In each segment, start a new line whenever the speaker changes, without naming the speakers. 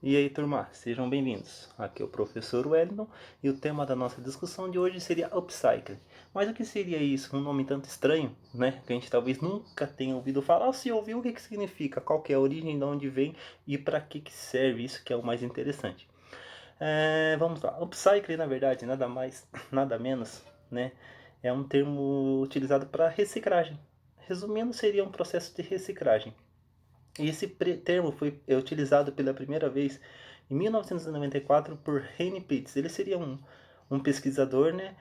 E aí, turma, sejam bem-vindos. Aqui é o professor Wellington e o tema da nossa discussão de hoje seria upcycling. Mas o que seria isso? Um nome tanto estranho, né? Que a gente talvez nunca tenha ouvido falar. Ou se ouviu, o que significa? Qual que é a origem, de onde vem e para que serve? Isso que é o mais interessante. Vamos lá. Upcycling, na verdade, nada mais, nada menos, né? É um termo utilizado para reciclagem. Resumindo, seria um processo de reciclagem. E esse termo foi utilizado pela primeira vez em 1994 por Heine Pitts. Ele seria um pesquisador, né?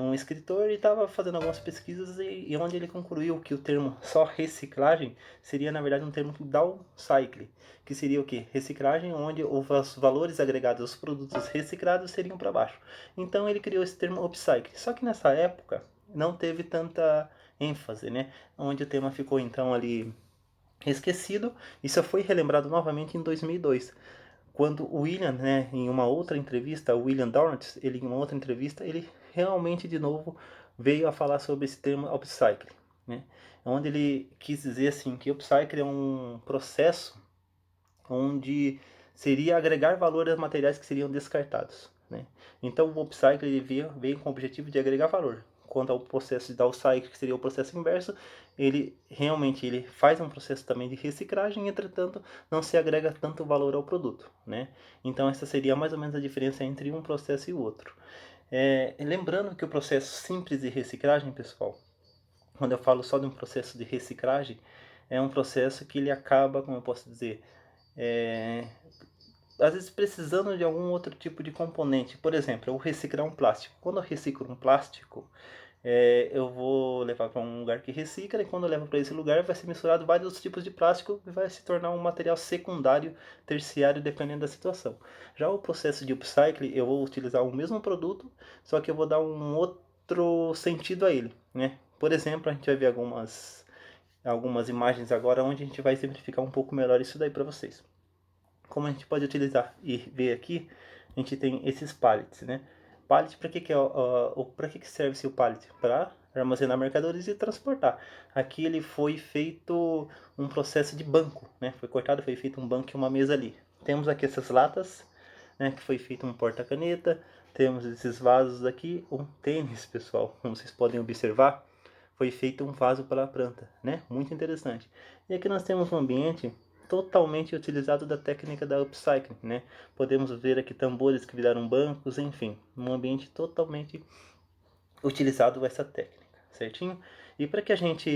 Um escritor, e estava fazendo algumas pesquisas e onde ele concluiu que o termo só reciclagem seria na verdade um termo downcycle, que seria o que? Reciclagem onde os valores agregados aos produtos reciclados seriam para baixo. Então ele criou esse termo upcycle. Só que nessa época não teve tanta ênfase, né? Onde o tema ficou então ali esquecido e só foi relembrado novamente em 2002, quando o William, né, em uma outra entrevista, o William Dorrance, ele em uma outra entrevista, ele realmente de novo veio a falar sobre esse termo upcycling, né, onde ele quis dizer assim que upcycling é um processo onde seria agregar valor aos materiais que seriam descartados, né? Então o upcycle ele veio com o objetivo de agregar valor. Quanto ao processo de downcycle, que seria o processo inverso, ele faz um processo também de reciclagem, entretanto não se agrega tanto valor ao produto, né? Então essa seria mais ou menos a diferença entre um processo e o outro. Lembrando que o processo simples de reciclagem, pessoal, quando eu falo só de um processo de reciclagem, é um processo que ele acaba, como eu posso dizer, é, às vezes precisando de algum outro tipo de componente. Por exemplo, eu reciclar um plástico. Quando eu reciclo um plástico, eu vou levar para um lugar que recicla, e quando eu levo para esse lugar vai ser misturado vários tipos de plástico e vai se tornar um material secundário, terciário, dependendo da situação. Já o processo de upcycling, eu vou utilizar o mesmo produto, só que eu vou dar um outro sentido a ele, né? Por exemplo, a gente vai ver algumas imagens agora onde a gente vai exemplificar um pouco melhor isso daí para vocês. Como a gente pode utilizar e ver aqui, a gente tem esses pallets, né? Pallet, para que para que serve esse pallet? Para armazenar mercadorias e transportar. Aqui ele foi feito um processo de banco, né? Foi cortado, foi feito um banco e uma mesa ali. Temos aqui essas latas, né? Que foi feito um porta-caneta. Temos esses vasos aqui, um tênis, pessoal, como vocês podem observar, foi feito um vaso para a planta, né? Muito interessante. E aqui nós temos um ambiente totalmente utilizado da técnica da upcycling, né? Podemos ver aqui tambores que viraram bancos, enfim, um ambiente totalmente utilizado essa técnica, certinho? E para que a gente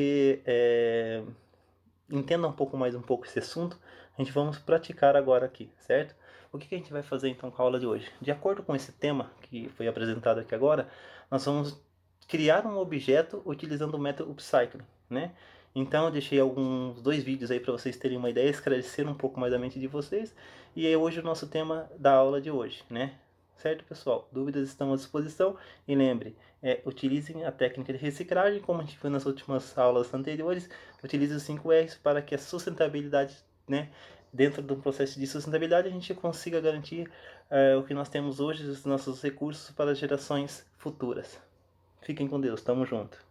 entenda um pouco esse assunto, a gente vamos praticar agora aqui, certo? O que a gente vai fazer então com a aula de hoje? De acordo com esse tema que foi apresentado aqui agora, nós vamos criar um objeto utilizando o método upcycling, né? Então eu deixei alguns dois vídeos aí para vocês terem uma ideia, esclarecer um pouco mais a mente de vocês. E é hoje o nosso tema da aula de hoje, né? Certo, pessoal? Dúvidas estão à disposição. E lembre, utilizem a técnica de reciclagem, como a gente viu nas últimas aulas anteriores. Utilize os 5 R's para que a sustentabilidade, né? Dentro do processo de sustentabilidade, a gente consiga garantir o que nós temos hoje, os nossos recursos para gerações futuras. Fiquem com Deus, tamo junto.